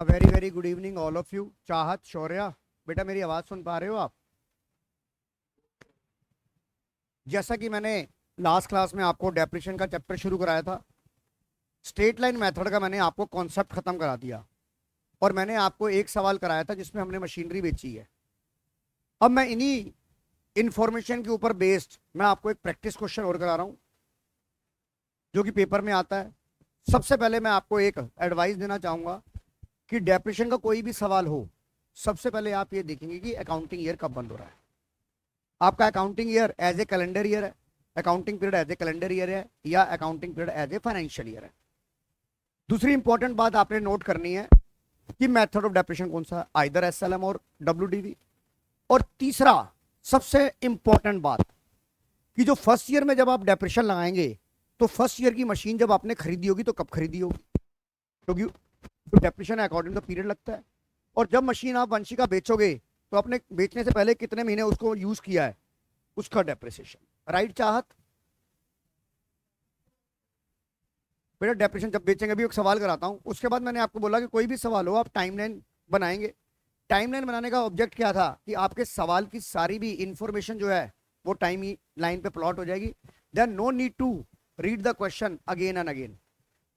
A very very good evening all of you. चाहत, शौर्या, बेटा मेरी आवाज़ सुन पा रहे हो आप? जैसा कि मैंने लास्ट क्लास में आपको डेप्रिशन का चैप्टर शुरू कराया था, स्ट्रेट लाइन मेथड का मैंने आपको कॉन्सेप्ट खत्म करा दिया और मैंने आपको एक सवाल कराया था जिसमें हमने मशीनरी बेची है। अब मैं इन्हीं इंफॉर्मेशन के ऊपर बेस्ड मैं आपको एक प्रैक्टिस क्वेश्चन और करा रहा हूं जो कि पेपर में आता है। सबसे पहले मैं आपको एक एडवाइस देना चाहूंगा कि डेप्रिशन का कोई भी सवाल हो, सबसे पहले आप ये देखेंगे कि अकाउंटिंग ईयर कब बंद हो रहा है। आपका accounting year as a calendar year है, accounting period as a calendar year है, या accounting period as a financial year है। दूसरी इंपॉर्टेंट बात आपने नोट करनी है कि मेथड ऑफ डेप्रिशन कौन सा है, आइदर एसएलएम और डब्ल्यूडीवी। और तीसरा सबसे इंपॉर्टेंट बात कि जो फर्स्ट ईयर में जब आप डेप्रिशन लगाएंगे तो फर्स्ट ईयर की मशीन जब आपने खरीदी होगी तो कब खरीदी होगी, क्योंकि तो डेप्रिशन अकॉर्डिंग टू पीरियड लगता है। और जब मशीन आप वंशिका बेचोगे तो आपने बेचने से पहले कितने महीने उसको यूज किया है, उसका डेप्रिसिएशन। राइट चाहत? बेटा डेप्रिशन जब बेचेंगे, अभी एक सवाल कराता हूं, उसके बाद मैंने आपको बोला कि कोई भी सवाल हो आप टाइमलाइन बनाएंगे। टाइमलाइन बनाने का ऑब्जेक्ट क्या था कि आपके सवाल की सारी भी इंफॉर्मेशन जो है वो टाइम लाइन पे प्लॉट हो जाएगी। Then no need to read the question again and again.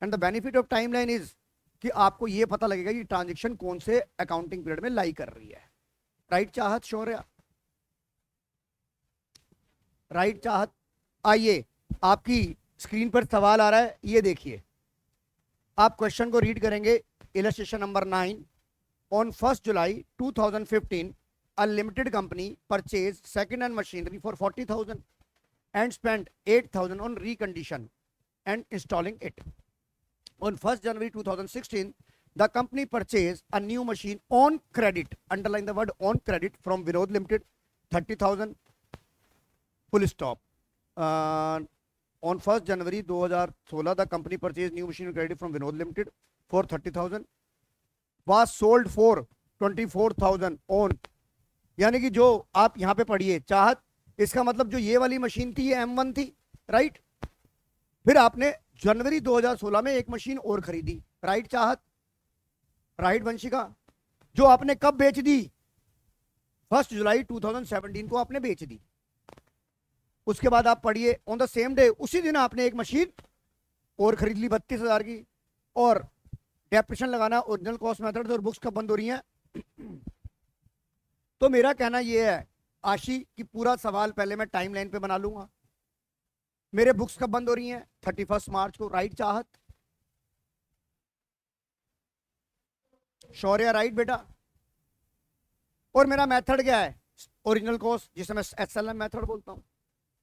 And the benefit of timeline is कि आपको ये पता लगेगा कि ट्रांजेक्शन कौन से अकाउंटिंग पीरियड में लाई कर रही है। राइट चाहत, शौर्य? राइट चाहत? आइए, आपकी स्क्रीन पर सवाल आ रहा है, ये देखिए। आप क्वेश्चन को रीड करेंगे। Illustration number 9। On 1st July 2015 a limited company purchased second hand machinery for 40,000 and spent 8,000 on recondition and installing it. On 1st January 2016 the company purchased a new machine on credit, underline the word on credit, from Vinod Limited, 30,000, full stop. On 1st January 2016 the company purchased new machine on credit from Vinod Limited for 30,000, was sold for 24,000 on, यानी कि जो आप यहां पे पढ़िए चाहत, इसका मतलब जो ये वाली मशीन थी ये M1 थी, राइट। फिर आपने जनवरी 2016 में एक मशीन और खरीदी, राइट चाहत? राइट वंशिका? जो आपने कब बेच दी? 1 जुलाई 2017 को आपने बेच दी। उसके बाद आप पढ़िए, ऑन द सेम डे, उसी दिन आपने एक मशीन और खरीद ली 32,000 की। और डेप्रिशन लगाना ओरिजिनल कॉस्ट मेथड और बुक्स कब बंद हो रही हैं। तो मेरा कहना यह है आशी कि पूरा सवाल पहले मैं टाइमलाइन पे बना लूंगा। मेरे बुक्स कब बंद हो रही हैं? 31 मार्च को, राइट चाहत? शौर्य, राइट बेटा? और मेरा मेथड क्या है? ओरिजिनल कॉस्ट, जिसे मैं एसएलएम मेथड बोलता हूं।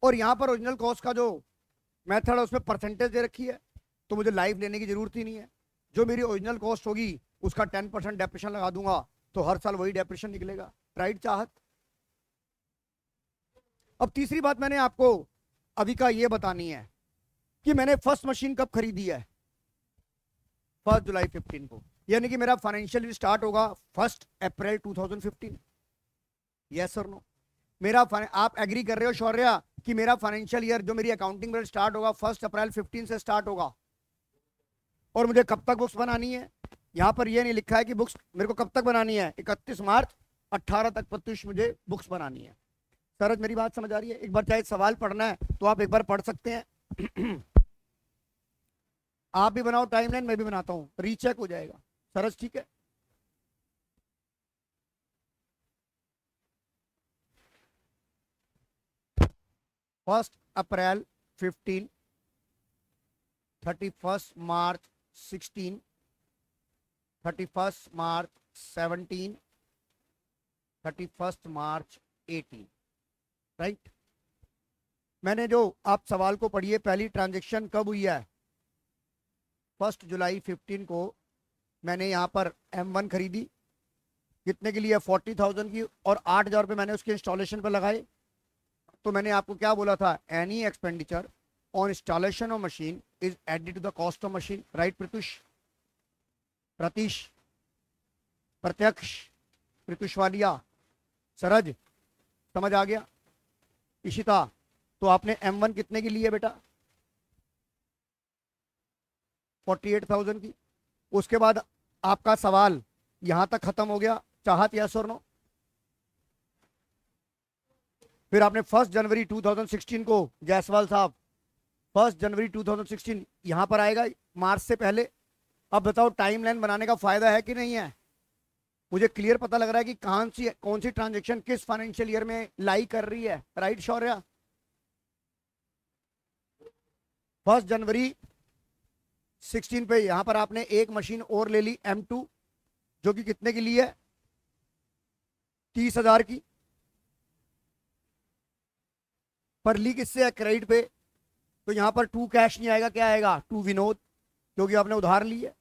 और यहां पर ओरिजिनल कॉस्ट का जो मेथड है उसमें परसेंटेज दे रखी है, तो मुझे लाइव लेने की जरूरत ही नहीं है। जो मेरी ओरिजिनल कॉस्ट होगी उसका 10% डेप्रिशन लगा दूंगा तो हर साल वही डेप्रिशन निकलेगा, राइट चाहत? अब तीसरी बात मैंने आपको अभी का ये बतानी है कि मैंने फर्स्ट मशीन कब खरीदी है? 1 जुलाई 15 को, यानी कि मेरा फाइनेंशियल ईयर स्टार्ट होगा 1 अप्रैल 2015। यस और नो? मेरा आप एग्री कर रहे हो शौर्या कि मेरा फाइनेंशियल ईयर जो मेरी अकाउंटिंग पीरियड स्टार्ट होगा 1 अप्रैल 15 से स्टार्ट होगा? और मुझे कब तक बुक्स बनानी है? यहां पर ये नहीं लिखा है कि बुक्स मेरे को कब तक बनानी है, 31 मार्च 18 तक प्रत्युष मुझे बुक्स बनानी है। सरज, मेरी बात समझ आ रही है? एक बार चाहे सवाल पढ़ना है तो आप एक बार पढ़ सकते हैं। आप भी बनाओ टाइमलाइन, मैं भी बनाता हूं, रीचेक हो जाएगा। सरज, ठीक है? फर्स्ट अप्रैल 15, 31 मार्च 16, 31 मार्च 17, 31 मार्च 18, राइट। मैंने जो आप सवाल को पढ़िए, पहली ट्रांजैक्शन कब हुई है? 1 जुलाई 15 को मैंने यहां पर M1 खरीदी, कितने के लिए? 40,000 की, और 8,000 रुपये मैंने उसके इंस्टॉलेशन पर लगाए। तो मैंने आपको क्या बोला था? Any expenditure on installation of machine is added to the cost of machine, right Pratyush? Pratish, Pratyaksh, Pratyush Walia, Suraj, समझ आ गया? इशिता, तो आपने M1 कितने की ली है बेटा? 48,000 की। उसके बाद आपका सवाल यहां तक खत्म हो गया। चाहत यस और नो? फिर आपने 1 जनवरी 2016 को, जायसवाल साहब, 1 जनवरी 2016 यहां पर आएगा, मार्च से पहले। अब बताओ टाइमलाइन बनाने का फायदा है कि नहीं है? मुझे क्लियर पता लग रहा है कि कौन सी ट्रांजेक्शन किस फाइनेंशियल ईयर में लाई कर रही है। राइट शौर्य? 1 जनवरी 16 पे यहां पर आपने एक मशीन और ले ली M2, जो कि कितने की ली है? 30,000 की। पर ली किससे है? क्रेडिट पे। तो यहां पर टू कैश नहीं आएगा, क्या आएगा? टू विनोद, क्योंकि आपने उधार ली है।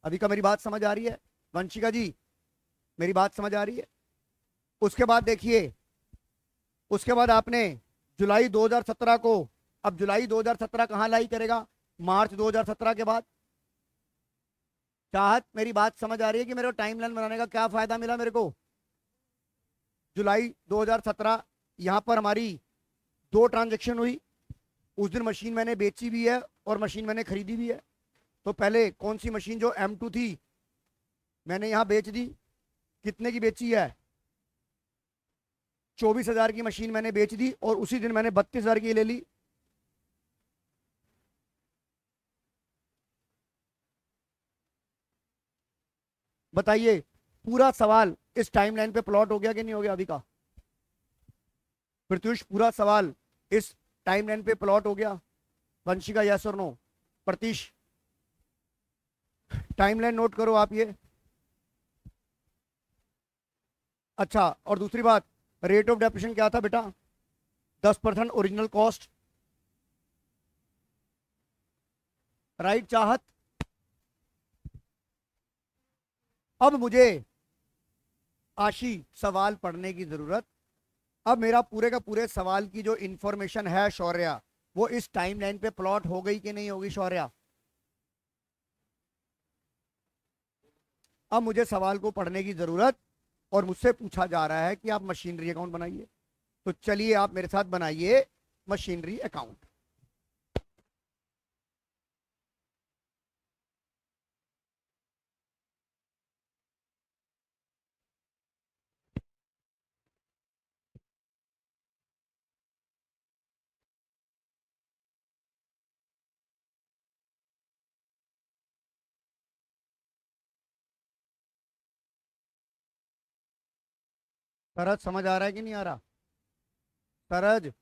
अभी का मेरी बात समझ आ रही है वंशिका जी? मेरी बात समझ आ रही है? उसके बाद देखिए, उसके बाद आपने जुलाई 2017 को, अब जुलाई 2017 कहां लाई करेगा? मार्च 2017 के बाद। चाहत मेरी बात समझ आ रही है कि मेरे को टाइमलाइन बनाने का क्या फायदा मिला मेरे को? जुलाई 2017 यहां पर हमारी दो ट्रांजेक्शन हुई। उस दिन मशीन मैंने बेची भी है और मशीन मैंने खरीदी भी है। तो पहले कौन सी मशीन, जो M2 थी, मैंने यहां बेच दी। कितने की बेची है? 24,000 की मशीन मैंने बेच दी, और उसी दिन मैंने 32,000 की ले ली। बताइए, पूरा सवाल इस टाइमलाइन पे प्लॉट हो गया कि नहीं हो गया अभी का? प्रत्युष, पूरा सवाल इस टाइमलाइन पे प्लॉट हो गया? वंशिका यस और नो? प्रतीश, टाइमलाइन नोट करो आप ये। अच्छा, और दूसरी बात, रेट ऑफ डेप्रिसिएशन क्या था बेटा? 10% ओरिजिनल कॉस्ट। राइट चाहत? अब मुझे आशी सवाल पढ़ने की जरूरत। अब मेरा पूरे का पूरे सवाल की जो इंफॉर्मेशन है शौर्या, वो इस टाइमलाइन पे प्लॉट हो गई कि नहीं होगी शौर्या? अब मुझे सवाल को पढ़ने की जरूरत, और मुझसे पूछा जा रहा है कि आप मशीनरी अकाउंट बनाइए। तो चलिए आप मेरे साथ बनाइए मशीनरी अकाउंट। सरज समझ आ रहा है कि नहीं आ रहा? सरज,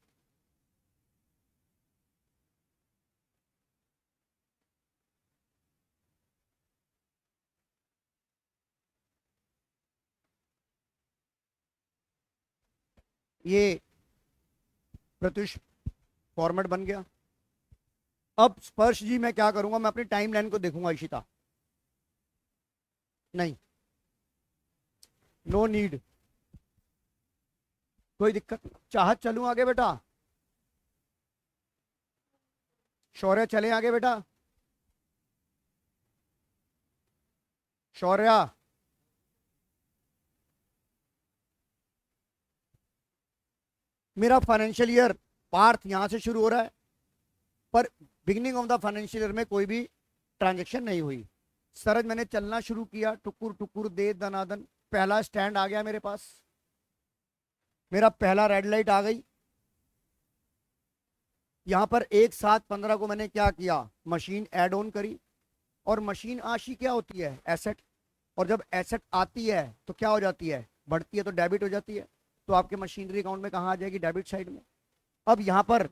ये प्रत्युष फॉर्मेट बन गया। अब स्पर्श जी मैं क्या करूंगा? मैं अपनी टाइमलाइन को देखूंगा। इशिता, नहीं, नो नीड, कोई दिक्कत नहीं। चाहत चलूं आगे बेटा? शौर्य चले आगे बेटा? शौर्या, मेरा फाइनेंशियल ईयर पार्थ यहां से शुरू हो रहा है, पर beginning of the financial year में कोई भी ट्रांजेक्शन नहीं हुई। सरज, मैंने चलना शुरू किया, टुकुर टुकुर दे दनादन, पहला स्टैंड आ गया मेरे पास, मेरा पहला रेड लाइट आ गई। यहां पर 1/7/15 को मैंने क्या किया? मशीन ऐड ऑन करी। और मशीन आशी क्या होती है? एसेट। और जब एसेट आती है तो क्या हो जाती है? बढ़ती है तो डेबिट हो जाती है। तो आपके मशीनरी अकाउंट में कहाँ आ जाएगी? डेबिट साइड में। अब यहाँ पर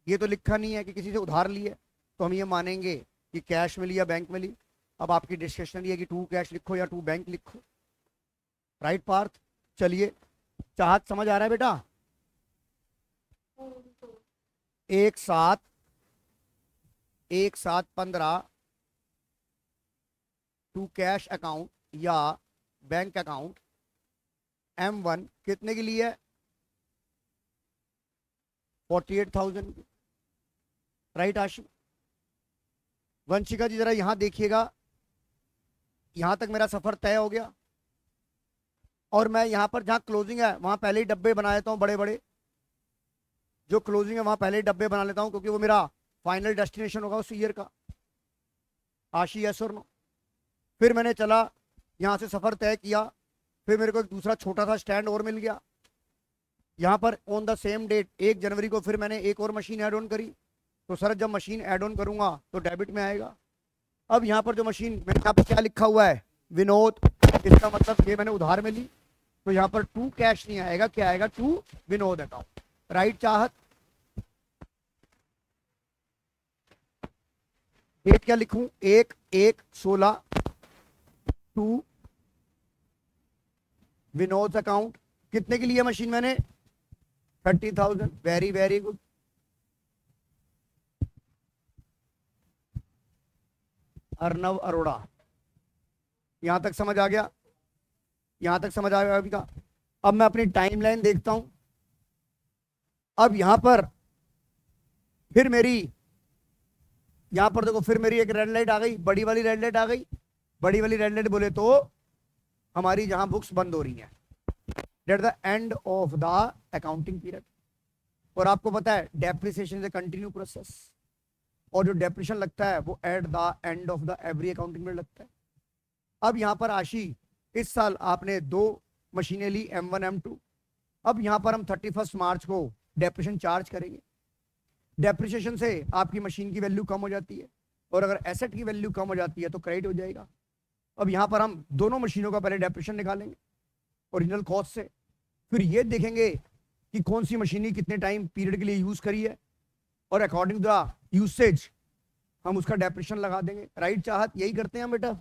ये तो लिखा नहीं है कि किसी से उधार लिए, तो हम ये मानेंगे कि कैश में लिया, बैंक में ली। अब आपकी डिस्कशन ये कि टू कैश लिखो या टू बैंक लिखो। राइट पार्थ? चलिए, चाहत समझ आ रहा है बेटा? 1/7/15 टू कैश अकाउंट या बैंक अकाउंट M1 कितने के लिए है? 48,000 की। राइट आशी? वंशिका जी जरा यहां देखिएगा, यहां तक मेरा सफर तय हो गया। और मैं यहां पर जहां क्लोजिंग है वहां पहले ही डब्बे बना लेता हूं, बड़े बड़े जो क्लोजिंग है वहां पहले ही डब्बे बना लेता हूं, क्योंकि वो मेरा फाइनल डेस्टिनेशन होगा उस ईयर का। आशी यस और नो? फिर मैंने चला यहाँ से सफर तय किया, फिर मेरे को एक दूसरा छोटा सा स्टैंड और मिल गया। यहाँ पर ऑन द सेम डेट 1 जनवरी को फिर मैंने एक और मशीन ऐड ऑन करी। तो सर जब मशीन ऐड ऑन करूंगा तो डेबिट में आएगा। अब यहाँ पर जो मशीन मैंने यहाँ पर क्या लिखा हुआ है, विनोद, इसका मतलब ये मैंने उधार में ली, तो यहाँ पर टू कैश नहीं आएगा, क्या आएगा, टू विनोद अकाउंट। राइट चाहत, डेट क्या लिखूं, 1/1/16 टू विनोद अकाउंट। कितने के लिए मशीन मैंने, 30,000। Very very good. Arnav Arora, यहां तक समझ आ गया, यहां तक समझ आ गया अभी का। अब मैं अपनी टाइमलाइन देखता हूं। अब यहां पर फिर मेरी, यहां पर देखो फिर मेरी एक रेड लाइट आ गई, बड़ी वाली रेड लाइट आ गई। बड़ी वाली रेड लाइट बोले तो हमारी जहां बुक्स बंद हो रही हैं, date the end of the accounting period. और आपको पता है depreciation is a continue process, और जो डेप्रिसिएशन लगता है वो at the end of the every accounting period लगता है। अब यहाँ पर आशी, इस साल आपने 2 मशीनें ली, M1 M2। अब यहाँ पर हम 31 मार्च को डेप्रिसिएशन चार्ज करेंगे। डेप्रिसिएशन से आपकी मशीन की वैल्यू कम हो जाती है, और अगर एसेट की वैल्यू कम हो जाती है तो क्रेडिट हो जाएगा। अब यहाँ पर हम दोनों मशीनों का पहले डेप्रिसिएशन निकालेंगे ओरिजिनल कॉस्ट से, फिर ये देखेंगे कि कौन सी मशीनें कितने टाइम पीरियड के लिए यूज करी है, और अकॉर्डिंग टू द यूसेज हम उसका डेप्रिसिएशन लगा देंगे। राइट चाहत, यही करते हैं हम बेटा।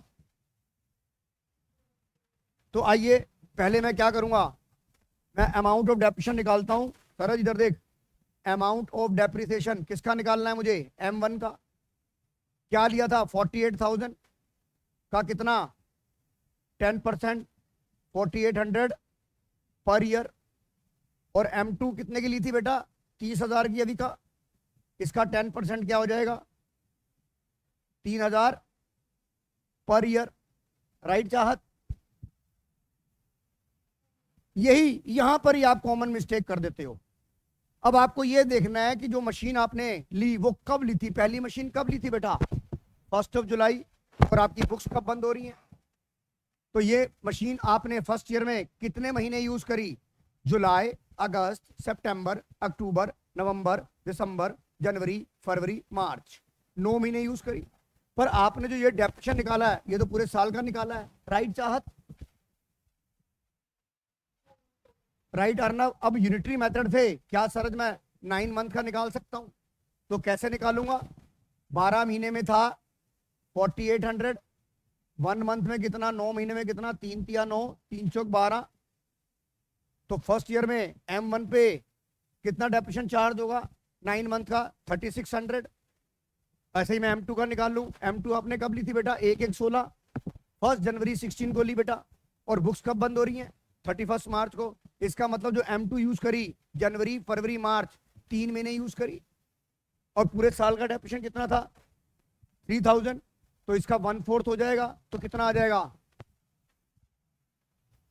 तो आइए पहले मैं क्या करूंगा, मैं अमाउंट ऑफ डेप्रिसिएशन निकालता हूं। सरज इधर देख, अमाउंट ऑफ डेप्रिसिएशन किसका निकालना है मुझे, M1 का। क्या लिया था, 48,000 का कितना, 10%, 4800 पर ईयर। और M2 कितने की ली थी बेटा, 30,000 की अभी का, इसका 10% क्या हो जाएगा, 3,000 पर ईयर। राइट चाहत, यही यहां पर ही आप कॉमन मिस्टेक कर देते हो। अब आपको यह देखना है कि जो मशीन आपने ली वो कब ली थी, पहली मशीन कब ली थी बेटा, 1 जुलाई, और आपकी बुक्स कब बंद हो रही हैं। तो ये मशीन आपने फर्स्ट ईयर में कितने महीने यूज करी, जुलाई, अगस्त, सितंबर, अक्टूबर, नवंबर, दिसंबर, जनवरी, फरवरी, मार्च, 9 महीने यूज करी। पर आपने जो ये डेप्रिसिएशन निकाला है ये तो पूरे साल का निकाला है। राइट चाहत, राइट अर्नव। अब यूनिटरी मेथड से क्या सरज मैं 9 मंथ का निकाल सकता हूं, तो कैसे निकालूंगा, 12 महीने में था 4800, 1 मंथ में कितना, 9 महीने में कितना, 3 तिया 9, 3 चौक 12। तो फर्स्ट ईयर में M1 पे कितना डेप्रिसिएशन चार्ज होगा 9 मंथ का, 3600। ऐसे ही मैं M2 का निकाल लूं। M2 आपने कब ली थी बेटा, 1/1/16, 1 जनवरी 16 को ली बेटा, और बुक्स कब बंद हो रही हैं, 31 मार्च को। इसका मतलब जो M2 यूज करी, जनवरी, फरवरी, मार्च, 3 महीने यूज करी, और पूरे साल का डेप्रिसिएशन कितना था, 3000। तो इसका 1/4 हो जाएगा, तो कितना आ जाएगा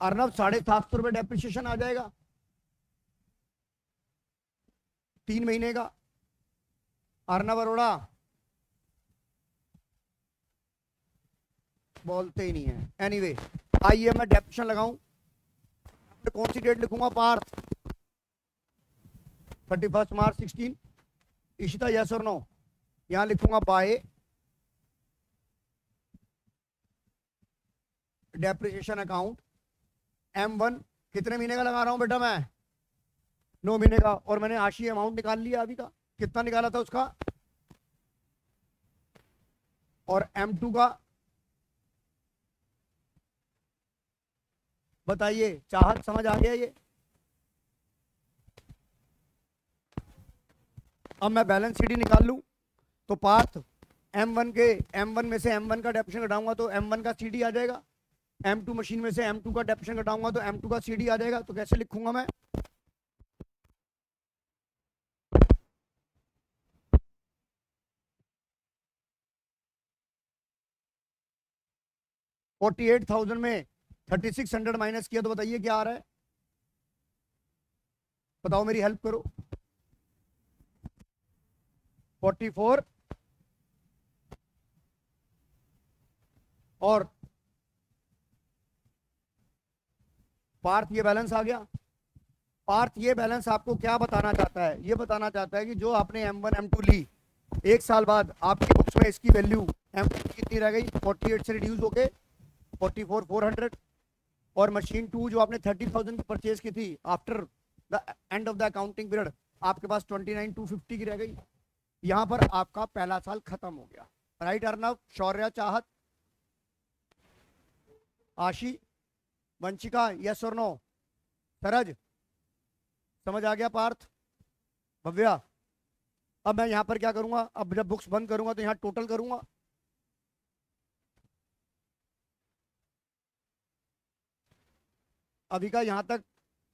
अर्नब, 750 रुपए डेप्रिसिएशन आ जाएगा 3 महीने का। अर्नब अरोड़ा बोलते ही नहीं है। एनीवे, आइए मैं डेप्रिसिएशन लगाऊं। कौन सी डेट लिखूंगा पार्थ, 31 मार्च 16। इशिता यस और नो, यहां लिखूंगा बाय डेप्रिसिएशन अकाउंट। M1 कितने महीने का लगा रहा हूं बेटा मैं, 9 महीने का। और मैंने आशी अमाउंट निकाल लिया अभी का, कितना निकाला था उसका, और M2 का बताइए। चाहत समझ आ गया ये। अब मैं बैलेंस शीट निकाल लूं, तो पार्थ M1 में से M1 का डेप्रिसिएशन घटाऊंगा तो M1 का CD आ जाएगा, M2 मशीन में से M2 का डेप्रिसिएशन घटाऊंगा तो M2 का CD आ जाएगा। तो कैसे लिखूंगा मैं, $48,000 में 3600 माइनस किया तो बताइए क्या आ रहा है, बताओ मेरी हेल्प करो। 44 और पार्थ ये बैलेंस आ गया। पार्थ ये बैलेंस आपको क्या बताना चाहता है? ये बताना चाहता है कि जो आपने M1 M2 ली, एक साल बाद आपकी बुक्स में इसकी वैल्यू M1 कितनी रह गई? 48 से रिड्यूस होके 44,400। और मशीन 2 जो आपने 30,000 की परचेज की थी after the end of the accounting period, आपके पास 29,250 की रह गई। यहां पर आपका पहला साल खत्म हो गया। राइट अर्नव, शौर्य, चाहत, आशी, वंशिका, यस और नो? सरज, समझ आ गया? पार्थ, भव्या, अब मैं यहां पर क्या करूंगा? अब जब बुक्स बंद करूंगा तो यहां टोटल करूंगा। अभी का यहां तक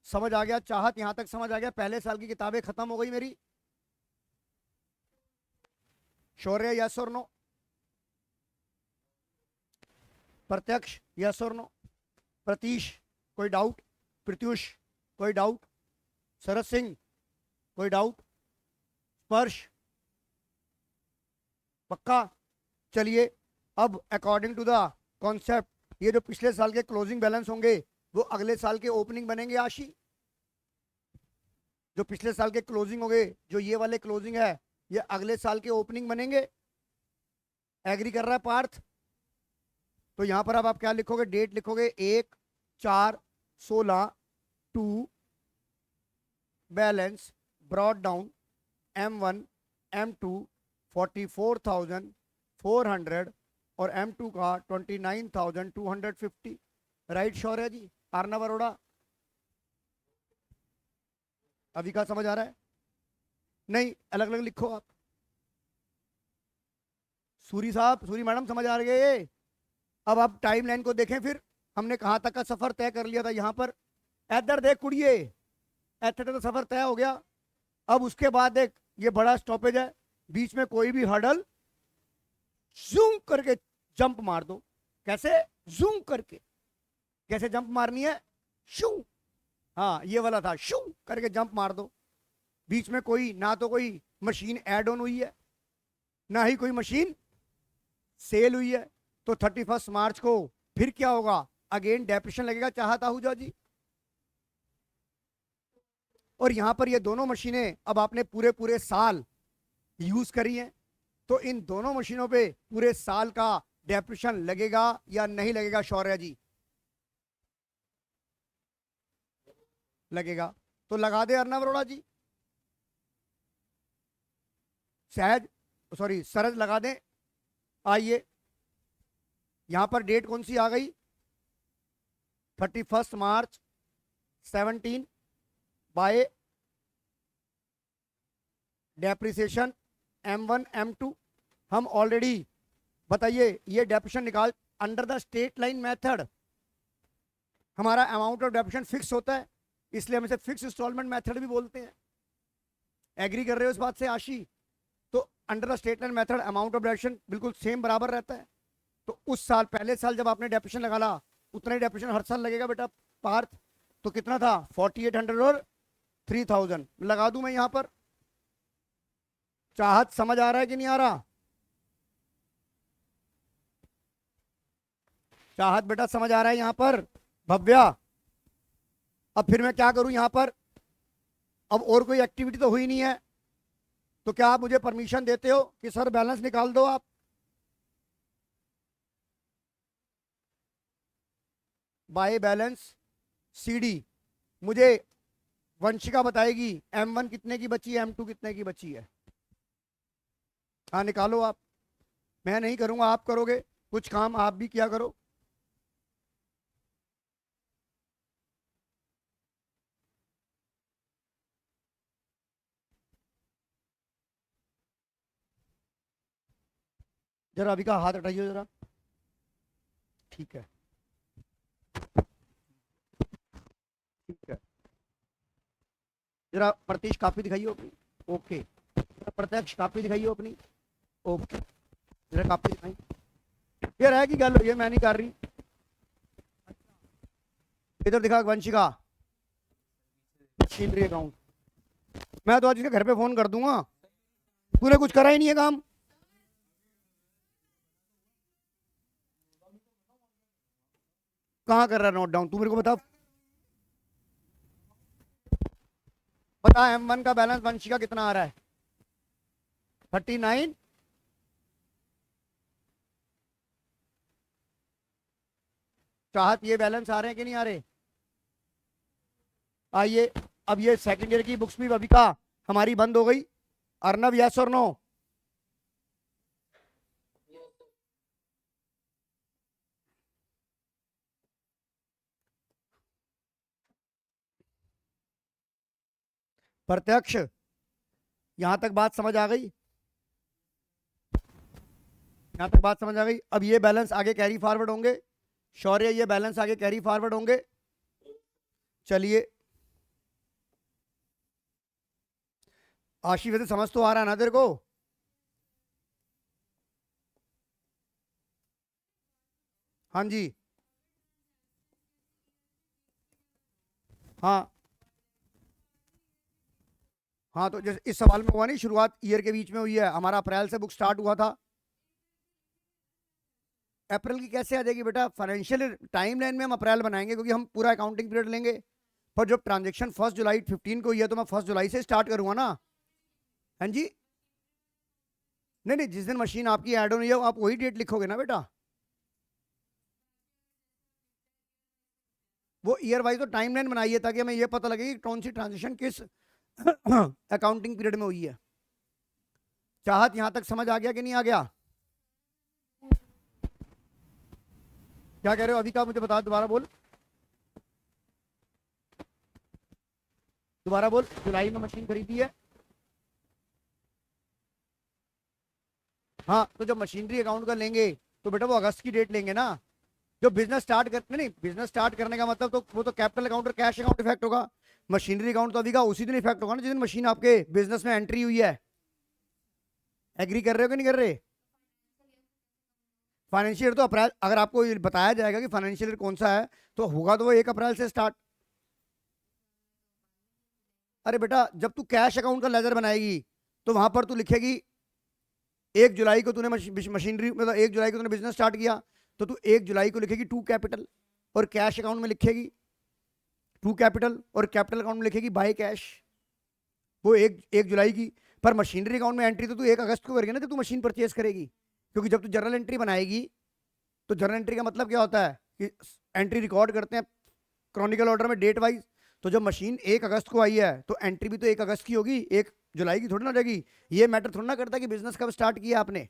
समझ आ गया? चाहत, यहां तक समझ आ गया? पहले साल की किताबें खत्म हो गई मेरी। शौर्य, यस और नो? प्रत्यक्ष, यस और नो? प्रतीश, कोई डाउट? प्रत्युष, कोई डाउट? शरद सिंह, कोई डाउट? स्पर्श, पक्का? चलिए, अब अकॉर्डिंग टू द कॉन्सेप्ट ये जो पिछले साल के क्लोजिंग बैलेंस होंगे वो अगले साल के ओपनिंग बनेंगे। आशी, जो पिछले साल के क्लोजिंग होंगे, जो ये वाले क्लोजिंग है, ये अगले साल के ओपनिंग बनेंगे। एग्री कर रहा है पार्थ? तो यहां पर अब आप क्या लिखोगे? डेट लिखोगे 1/4/16 to balance brought down M1 M2 44,400 और M2 का 29,250। राइट शौर्य जी? अर्नव अरोड़ा, अभी का समझ आ रहा है? नहीं, अलग अलग लिखो आप। सूरी साहब, सूरी मैडम, समझ आ रही है ये? अब आप टाइम लाइन को देखें। फिर हमने कहां तक का सफर तय कर लिया था? यहां पर इधर देख कुड़िए, ऐसे तो सफर तय हो गया। अब उसके बाद देख, ये बड़ा स्टॉपेज है, बीच में कोई भी हर्डल जूम करके जंप मार दो। कैसे जूम करके? कैसे जंप मारनी है? शू, हाँ ये वाला था, शू करके जंप मार दो। बीच में कोई ना तो कोई मशीन ऐड ऑन हुई है, ना ही कोई मशीन सेल हुई है। तो 31 मार्च को फिर क्या होगा? अगेन डेप्रेशन लगेगा, चाहता आहूजा जी। और यहां पर ये दोनों मशीनें अब आपने पूरे पूरे साल यूज करी हैं, तो इन दोनों मशीनों पे पूरे साल का डेप्रेशन लगेगा या नहीं लगेगा शौर्य जी? लगेगा। तो लगा दे अर्नव अरोड़ा जी। सहज, सॉरी सरज, लगा दें। आइए, यहां पर डेट कौन सी आ गई? 31 मार्च 17 बाय डेप्रिसिएशन M1 M2। हम ऑलरेडी, बताइए, ये डेप्रिसिएशन निकाल under the state line method. हमारा अमाउंट ऑफ डेप्रिसिएशन फिक्स होता है, इसलिए हम इसे फिक्स इंस्टॉलमेंट मेथड भी बोलते हैं। एग्री कर रहे हो इस बात से आशी? तो under the state line method amount of depreciation बिल्कुल सेम बराबर रहता है। तो उस साल, पहले साल जब आपने डेप्रिसिएशन लगाना, उतना ही डेप्रिसिएशन हर साल लगेगा बेटा पार्थ। तो कितना था? 4800 और 3000 लगा दूं मैं यहां पर। चाहत, समझ आ रहा है कि नहीं आ रहा? चाहत बेटा, समझ आ रहा है यहां पर? भव्या, अब फिर मैं क्या करूं यहां पर? अब और कोई एक्टिविटी तो हुई नहीं है, तो क्या आप मुझे परमिशन देते हो कि सर बैलेंस निकाल दो आप? बाय बैलेंस CD मुझे वंशिका बताएगी M1 कितने की बची है, M2 कितने की बची है। हाँ निकालो आप, मैं नहीं करूंगा, आप करोगे। कुछ काम आप भी किया करो। जरा अभी का हाथ हटाइए जरा। ठीक है, ठीक है। जरा प्रतीश कापी दिखाइए अपनी। ओके, प्रत्यक्ष कापी दिखाइए अपनी। ओके, जरा कापी दिखाई। ये रह की गल हुई है, मैं नहीं कर रही। इधर दिखा वंशिका, मशीनरी अकाउंट। मैं तो आज इसके घर पे फोन कर दूंगा, तूने कुछ करा ही नहीं है काम। कहाँ कर रहा है नोट डाउन, तू मेरे को बता। बता M1 का बैलेंस वंशिका कितना आ रहा है? 39। चाहत ये बैलेंस आ रहे हैं कि नहीं आ रहे? आइए, अब ये सेकंड ईयर की बुक्स भी अभी का हमारी बंद हो गई। अर्नव, यस और नो? प्रत्यक्ष, यहां तक बात समझ आ गई? यहां तक बात समझ आ गई? अब ये बैलेंस आगे कैरी फॉरवर्ड होंगे। शौर्य, ये बैलेंस आगे कैरी फॉरवर्ड होंगे। चलिए, आशी, वैसे समझ तो आ रहा है ना तेरे को? हाँ जी। हाँ हाँ, तो जैसे इस सवाल में हुआ नहीं, शुरुआत ईयर के बीच में हुई है, हमारा अप्रैल से बुक स्टार्ट हुआ था। अप्रैल की कैसे आ जाएगी बेटा? फाइनेंशियल टाइम लाइन में हम अप्रैल बनाएंगे क्योंकि हम पूरा अकाउंटिंग पीरियड लेंगे। पर जब ट्रांजेक्शन 1 जुलाई 15 को हुई है तो मैं 1 जुलाई से स्टार्ट करूंगा ना। हाँ जी। नहीं नहीं, जिस दिन मशीन आपकी ऐड हो रही है आप वही डेट लिखोगे ना बेटा। वो ईयर वाइज तो टाइम लाइन बनाइए ताकि हमें ये पता लगे कि कौन सी ट्रांजेक्शन किस अकाउंटिंग पीरियड में हुई है। चाहत, यहां तक समझ आ गया कि नहीं आ गया? क्या कह रहे हो? अभी का मुझे बता, दोबारा बोल, दोबारा बोल। जुलाई में मशीन खरीदी है। हाँ, तो जब मशीनरी अकाउंट का लेंगे तो बेटा वो अगस्त की डेट लेंगे ना। जो बिजनेस स्टार्ट करने, नहीं, बिजनेस स्टार्ट करने का मतलब तो वो तो कैपिटल अकाउंट और कैश अकाउंट इफेक्ट होगा। मशीनरी अकाउंट तो अभी का उसी दिन इफेक्ट होगा ना जिस दिन मशीन आपके बिजनेस में एंट्री हुई है। एग्री कर रहे हो कि नहीं कर रहे? फाइनेंशियल ईयर तो अप्रैल, अगर आपको ये बताया जाएगा कि फाइनेंशियल ईयर कौन सा है तो होगा तो वो 1 अप्रैल से स्टार्ट। अरे बेटा, जब तू कैश अकाउंट का लेजर बनाएगी तो वहां पर तू लिखेगी 1 जुलाई को तूने मशीनरी, मतलब 1 जुलाई को तूने बिजनेस स्टार्ट किया तो तू 1 जुलाई को लिखेगी टू कैपिटल, और कैश अकाउंट में लिखेगी टू कैपिटल, और कैपिटल अकाउंट में लिखेगी बाय कैश। वो एक जुलाई की। पर मशीनरी अकाउंट में एंट्री तो तू 1 अगस्त को करेगी ना जब तू मशीन परचेज करेगी। क्योंकि जब तू जर्नल एंट्री बनाएगी तो जर्नल एंट्री का मतलब क्या होता है कि एंट्री रिकॉर्ड करते हैं क्रॉनिकल ऑर्डर में डेट वाइज। तो जब मशीन 1 अगस्त को आई है तो एंट्री भी तो 1 अगस्त की होगी, 1 जुलाई की थोड़ी ना हो जाएगी। ये मैटर थोड़ा ना करता कि बिजनेस कब स्टार्ट किया आपने।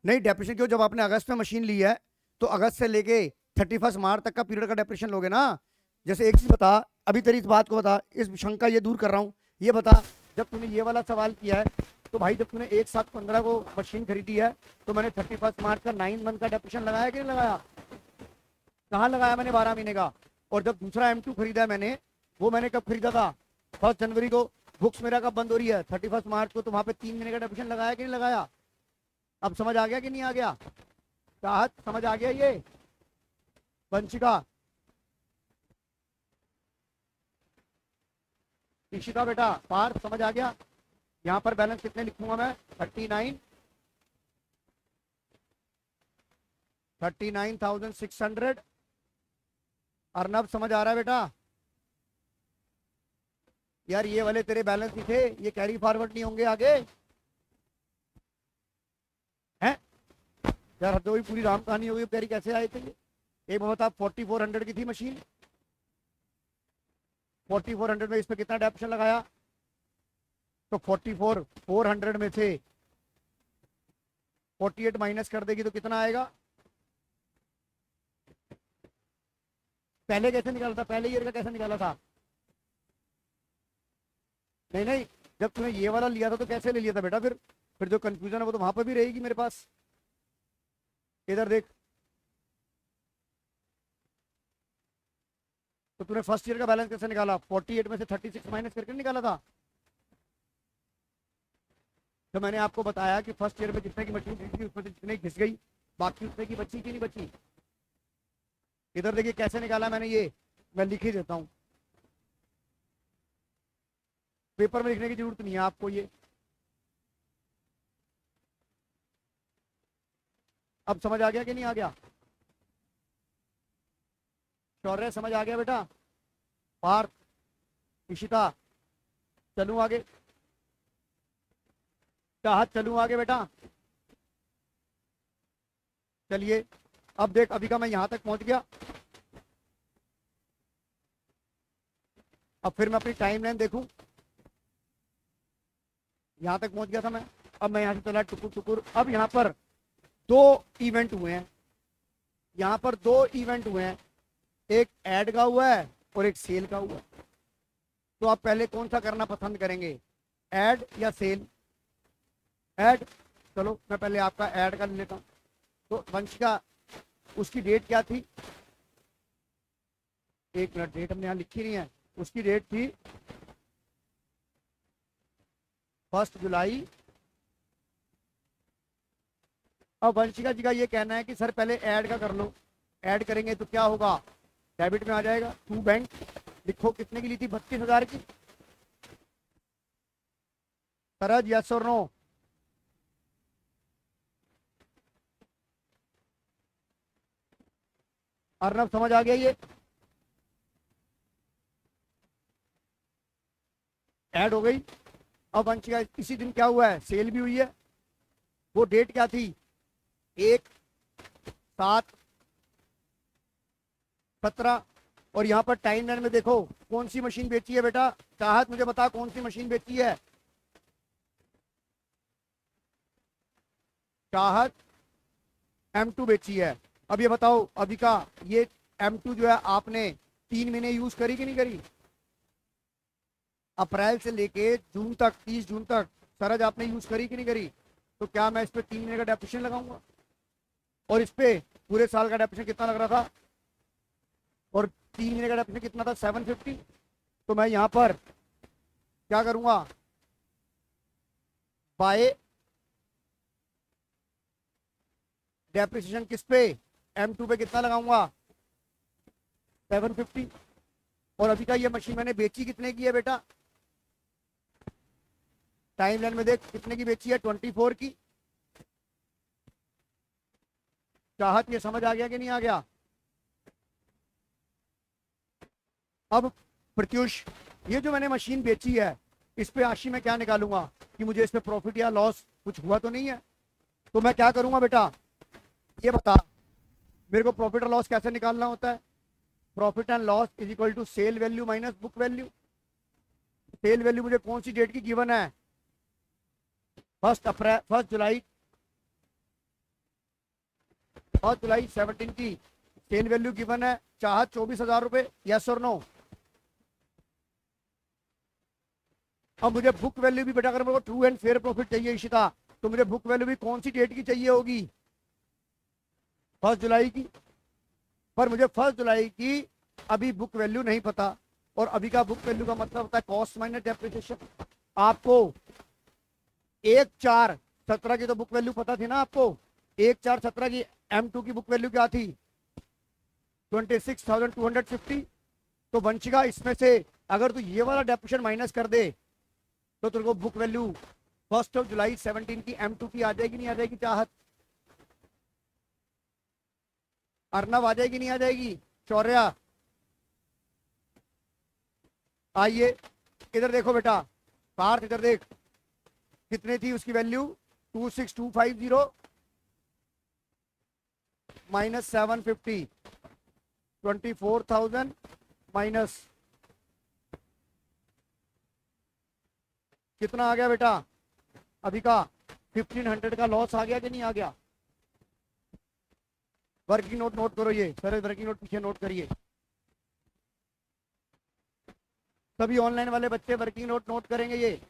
नहीं, डेप्रेशन क्यों? जब आपने अगस्त में मशीन ली है तो अगस्त से लेके 31 मार्च तक का पीरियड का डेप्रेशन लोगे ना। जैसे एक चीज बता, अभी तेरी इस बात को बता, इस शंका ये दूर कर रहा हूँ। ये बता, जब तूने ये वाला सवाल किया है तो भाई जब तूने 1/7/15 को मशीन खरीदी है तो मैंने 31 मार्च का 9 मंथ का डेप्रेशन लगाया कि नहीं लगाया? कहाँ लगाया मैंने 12 महीने का? और जब दूसरा M2 खरीदा है मैंने, वो मैंने कब खरीदा था? 1 जनवरी को। बुक्स मेरा कब बंद हो रही है? 31 मार्च को। तो वहां पे 3 महीने का डेप्रेशन लगाया कि नहीं लगाया? अब समझ आ गया कि नहीं आ गया? चाहत, समझ आ गया ये? वंशिका, इशिता बेटा, पार समझ आ गया? यहाँ पर बैलेंस कितने लिखूंगा मैं? 39,600। अर्नब, समझ आ रहा है बेटा? यार ये वाले तेरे बैलेंस ही थे, ये कैरी फॉरवर्ड नहीं होंगे आगे हैं? यार हद हो गई, पूरी राम कहानी हो गई, कैरी कैसे आए थे ये? एक बात बता, 4400 की थी मशीन। 4400 में इस पे कितना डेप्शन लगाया? तो 400 में से 48 माइनस कर देगी तो कितना आएगा? पहले कैसे निकाला था? पहले ईयर का कैसे निकाला था? नहीं नहीं, जब तूने ये वाला लिया था तो कैसे ले लिया था बेटा? फिर जो कंफ्यूजन है वो तो वहां पर भी रहेगी मेरे पास। इधर देख, तो तूने फर्स्ट ईयर का बैलेंस कैसे निकाला? 48 में से 36 माइनस करके निकाला था। तो मैंने आपको बताया कि फर्स्ट ईयर में जितने की मशीन थी उसमें से जितने घिस गई, बाकी उसमें की बची कि नहीं बची? इधर देखिए कैसे निकाला मैंने ये, मैं लिख ही देता हूँ, पेपर में लिखने की जरूरत नहीं है आपको ये। अब समझ आ गया कि नहीं आ गया? शौर्य, समझ आ गया बेटा? पार्थ, इशिता चलूं आगे, चाहत चलूं आगे बेटा, चलिए। अब देख, अभी का मैं यहां तक पहुंच गया। अब फिर मैं अपनी टाइम लाइन देखूं, यहां तक पहुंच गया था मैं। अब मैं यहां से चला टुकुर टुकुर। अब यहां पर दो इवेंट हुए हैं, यहां पर दो इवेंट हुए हैं, एक ऐड का हुआ है और एक सेल का हुआ है। तो आप पहले कौन सा करना पसंद करेंगे, ऐड या सेल? ऐड। चलो मैं पहले आपका ऐड कर लेता हूँ। तो वंशिका, उसकी डेट क्या थी? एक मिनट, डेट हमने यहाँ लिखी नहीं है। उसकी डेट थी 1 जुलाई। अब वंशिका जी का ये कहना है कि सर पहले ऐड का कर लो। ऐड करेंगे तो क्या होगा, डेबिट में आ जाएगा टू बैंक। लिखो कितने की ली थी, 32,000 की। सरज यस और नो? अर्नब समझ आ गया ये? ऐड हो गई। अब वंशिका इसी दिन क्या हुआ है, सेल भी हुई है। वो डेट क्या थी, 1/7/17। और यहाँ पर टाइम लाइन में देखो कौन सी मशीन बेची है बेटा, चाहत मुझे बता कौन सी मशीन बेची है? चाहत M2 बेची है। अब ये बताओ अभी का, ये M2 जो है आपने 3 महीने यूज करी कि नहीं करी? अप्रैल से लेके जून तक, 30 जून तक सरज आपने यूज करी कि नहीं करी? तो क्या मैं इस पे 3 महीने का डेप्रिसिएशन लगाऊंगा? और इस पे पूरे साल का डेप्रिसिएशन कितना लग रहा था, और 3 महीने का डेप्रिसिएशन कितना था, 750। तो मैं यहाँ पर क्या करूंगा, बाय डेप्रिसिएशन किस पे, M2 पे कितना लगाऊंगा, 750। और अभी का ये मशीन मैंने बेची कितने की है बेटा, टाइम लाइन में देख कितने की बेची है, 24 की। चाहत ये समझ आ गया कि नहीं आ गया? अब प्रत्युष, ये जो मैंने मशीन बेची है, इस पे आशी मैं क्या निकालूंगा कि मुझे इस पे प्रॉफिट या लॉस कुछ हुआ तो नहीं है? तो मैं क्या करूंगा बेटा, ये बता मेरे को, प्रॉफिट और लॉस कैसे निकालना होता है? Profit and loss is equal to sale value minus book value. Sale value मुझे कौन सी डेट की गिवन है, 1 जुलाई 17 की सेल वैल्यू गिवन है। चाहत 24,000 रुपए, यस और नो? अब मुझे बुक वैल्यू भी बेटा, अगर मेरे को ट्रू एंड फेयर प्रॉफिट चाहिए इशिता, तो मुझे बुक वैल्यू भी कौन सी डेट की चाहिए होगी, 1 जुलाई की। पर मुझे 1 जुलाई की अभी बुक वैल्यू नहीं पता, और अभी का बुक वैल्यू का मतलब होता है कॉस्ट माइनस डेप्रिसिएशन। आपको 1/4/17 की तो बुक वैल्यू पता थी ना आपको, 1/4/17 की M2 की बुक वैल्यू क्या थी, 26,250। तो वंशिका इसमें से अगर तू ये वाला डेप्रिसिएशन माइनस कर दे तो तेरे को बुक वैल्यू 1 जुलाई 17 की M2 की आ जाएगी नहीं आ जाएगी चाहत? अर्नब आ जाएगी नहीं आ जाएगी? शौर्या आइए, इधर देखो बेटा, पार्थ इधर देख, कितनी थी उसकी वैल्यू, 26,250 माइनस 750, 24,000 माइनस कितना आ गया बेटा, अभी का 1,500 का लॉस आ गया कि नहीं आ गया? वर्किंग नोट नोट करो, ये सर वर्किंग नोट पीछे नोट करिए, सभी ऑनलाइन वाले बच्चे वर्किंग नोट नोट करेंगे ये।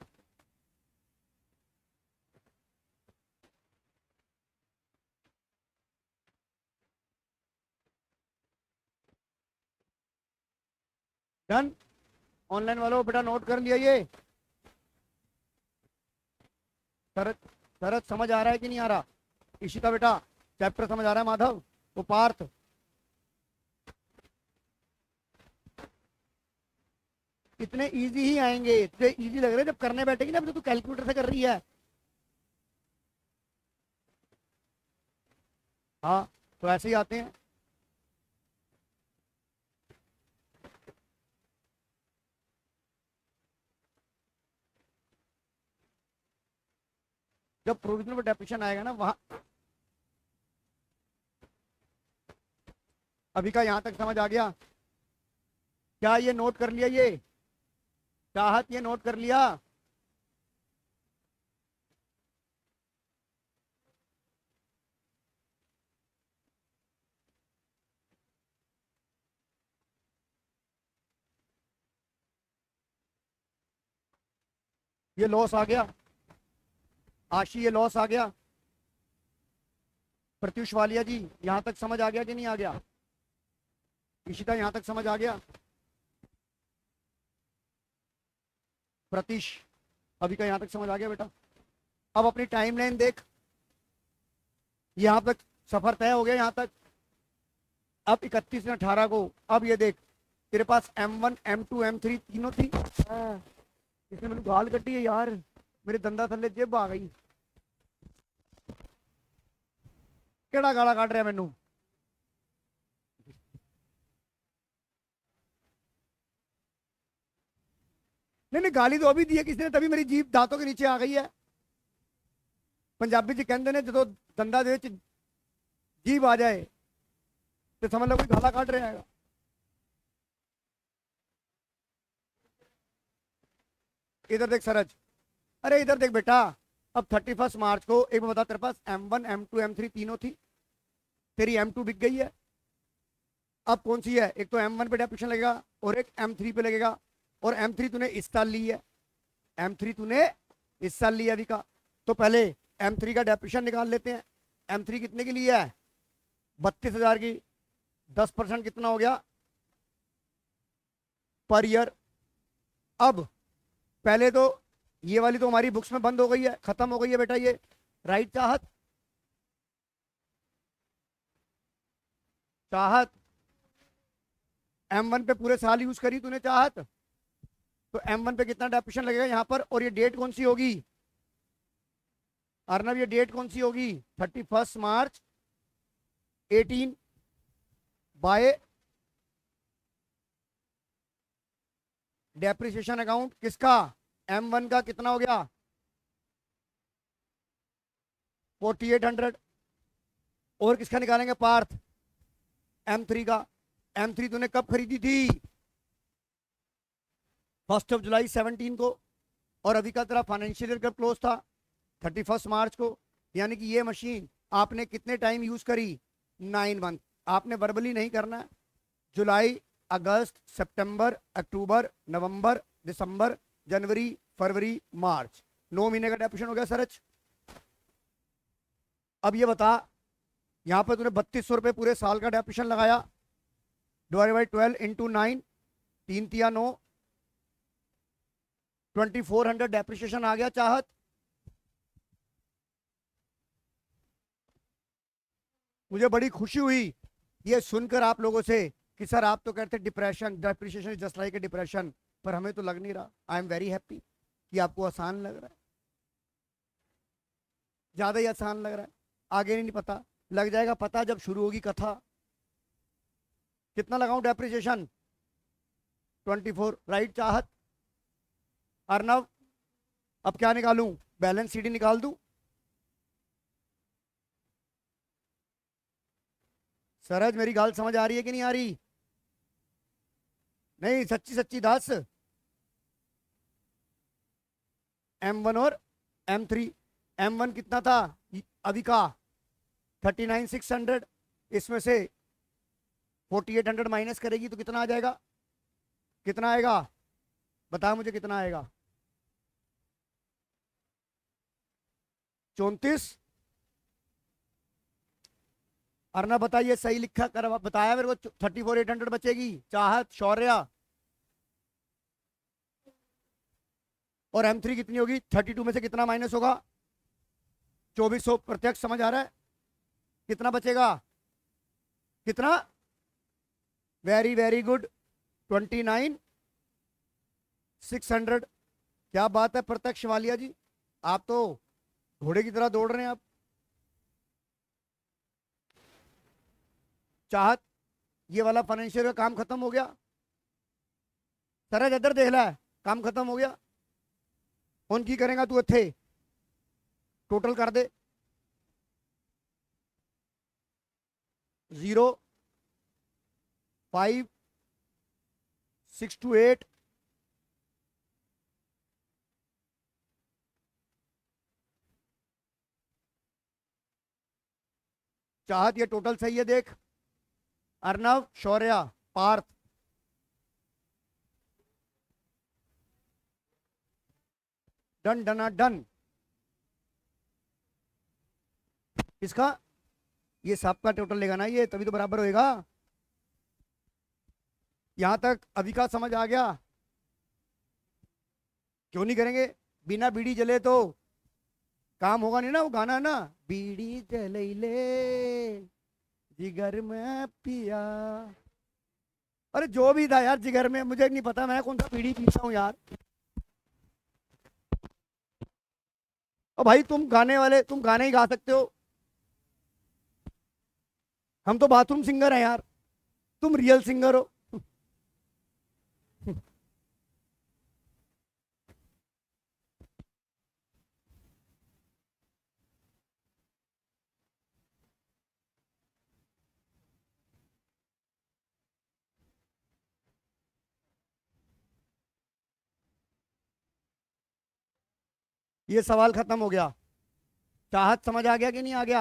डन? ऑनलाइन वालों बेटा नोट कर लिया ये? शरद, शरद समझ आ रहा है कि नहीं आ रहा? इशिता बेटा चैप्टर समझ आ रहा है? माधव, उपार्थ, इतने इजी ही आएंगे, इतने इजी लग रहे हैं जब करने बैठेगी ना, तो तू कैलकुलेटर से कर रही है। हाँ, तो ऐसे ही आते हैं। जब प्रोविजनल पर डेप्रिसिएशन आएगा ना वहां, अभी का यहां तक समझ आ गया क्या? ये नोट कर लिया, ये चाहत ये नोट कर लिया? ये लॉस आ गया आशी, ये लॉस आ गया। प्रत्युष वालिया जी यहां तक समझ आ गया कि नहीं आ गया? इशिता यहां तक समझ आ गया? प्रतीश अभी का यहां तक समझ आ गया बेटा? अब अपनी टाइमलाइन देख, यहां तक सफर तय हो गया यहां तक। अब 31 ने 18 को, अब ये देख तेरे पास M1 M2 M3 तीनों थी। इसने मैंने गाल कटी है यार, मेरे दंदा थल्ले जेब आ गई। केड़ा गाला काट रहा मैनू? नहीं नहीं, गाली तो अभी दी है किसी ने, तभी मेरी जीभ दांतों के नीचे आ गई है। पंजाबी जी कहते ने जो दंदा दे विच जीभ आ जाए तो समझ लो कोई गाला काट रहा है। इधर देख सरज, अरे इधर देख बेटा, अब 31 मार्च को एक बार बता, तेरे पास M1 M2 M3 तीनों थी, तेरी M2 बिक गई है। अब कौन सी है? एक तो M1 पे डेप्रिसिएशन लगेगा और एक M3 पे लगेगा, और M3 तूने इस साल ली है, M3 तूने इस साल लिया अभी का। तो पहले M3 का डेप्रिसिएशन निकाल लेते हैं। M3 कितने की लिया है? 32,000 की। 10% कितना हो गया पर ईयर? अब पहले तो ये वाली तो हमारी बुक्स में बंद हो गई है, खत्म हो गई है बेटा ये, राइट चाहत? चाहत M1 पे पूरे साल यूज करी तूने चाहत, तो M1 पे कितना डेप्रिसिएशन लगेगा यहाँ पर? और ये डेट कौन सी होगी अर्नब? ये डेट कौन सी होगी? 31 मार्च 18 बाय डेप्रिसिएशन अकाउंट किसका? M1 का। कितना हो गया? 4800। और किसका निकालेंगे पार्थ? M3 का। M3 तूने कब खरीदी थी? 1 जुलाई 17 को। और अभी का तेरा फाइनेंशियल ईयर कब क्लोज था? 31 मार्च को। यानी कि ये मशीन आपने कितने टाइम यूज करी? 9 मंथ। आपने वर्बली नहीं करना है। जुलाई, अगस्त, सितंबर, अक्टूबर, नवंबर, दिसंबर, जनवरी, फरवरी, मार्च, 9 महीने का डेप्रिसिएशन हो गया सरच। अब ये बता, यहां पर तूने 3200 रुपए पूरे साल का डेप्रिसिएशन लगाया, डिवाइड बाई 12 इंटू 9, 3 तिया 9, 2400 डेप्रिसिएशन आ गया चाहत। मुझे बड़ी खुशी हुई ये सुनकर आप लोगों से कि सर आप तो कहते depression, depreciation is just like a depression, पर हमें तो लग नहीं रहा। आई एम वेरी हैप्पी कि आपको आसान लग रहा है, ज्यादा ही आसान लग रहा है। आगे नहीं पता, लग जाएगा पता जब शुरू होगी कथा। कितना लगाऊं डेप्रिसिएशन? 24, राइट चाहत? अर्नव अब क्या निकालूं? बैलेंस शीट निकाल दूं? सरज मेरी गाल समझ आ रही है कि नहीं आ रही? नहीं सच्ची सच्ची दस। M1 और M3, M1 कितना था अभी का? 39,600। इसमें से 4800 माइनस करेगी तो कितना आ जाएगा? कितना आएगा बता मुझे, कितना आएगा? 34। अर्ना बताइए, सही लिखा कर बताया मेरे को। 34,800 बचेगी चाहत, शौर्या। और M3 कितनी होगी? 32 में से कितना माइनस होगा? 2400। प्रत्यक्ष समझ आ रहा है? कितना बचेगा? कितना? Very very good, 29,600। क्या बात है प्रत्यक्ष वालिया जी, आप तो घोड़े की तरह दौड़ रहे हैं आप। चाहत ये वाला फाइनेंशियल का काम खत्म हो गया। सरज इधर देख ला, काम खत्म हो गया। कौन की करेगा तू? अच्छे टोटल कर दे। 0, 5, 6 to 8, चाहत ये टोटल सही है देख। अर्नव, शौर्या, पार्थ, डन डना डन। इसका ये सब का टोटल लेगा ना, ये तभी तो बराबर होएगा। यहां तक अविका समझ आ गया? क्यों नहीं करेंगे? बिना बीड़ी जले तो काम होगा नहीं ना। वो गाना है ना, बीड़ी जले ले जिगर में पिया। अरे जो भी था यार जिगर में, मुझे नहीं पता मैं कौन सा बीड़ी पीता हूँ यार। और भाई तुम गाने वाले, तुम गाने ही गा सकते हो, हम तो बाथरूम सिंगर हैं यार, तुम रियल सिंगर हो। ये सवाल खत्म हो गया। चाहत समझ आ गया कि नहीं आ गया?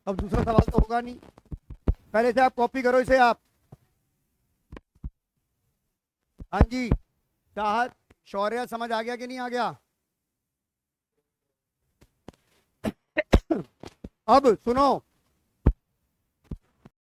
अब दूसरा सवाल तो होगा नहीं। पहले से आप कॉपी करो इसे आप। हाँ जी, चाहत, शौर्य समझ आ गया कि नहीं आ गया? अब सुनो,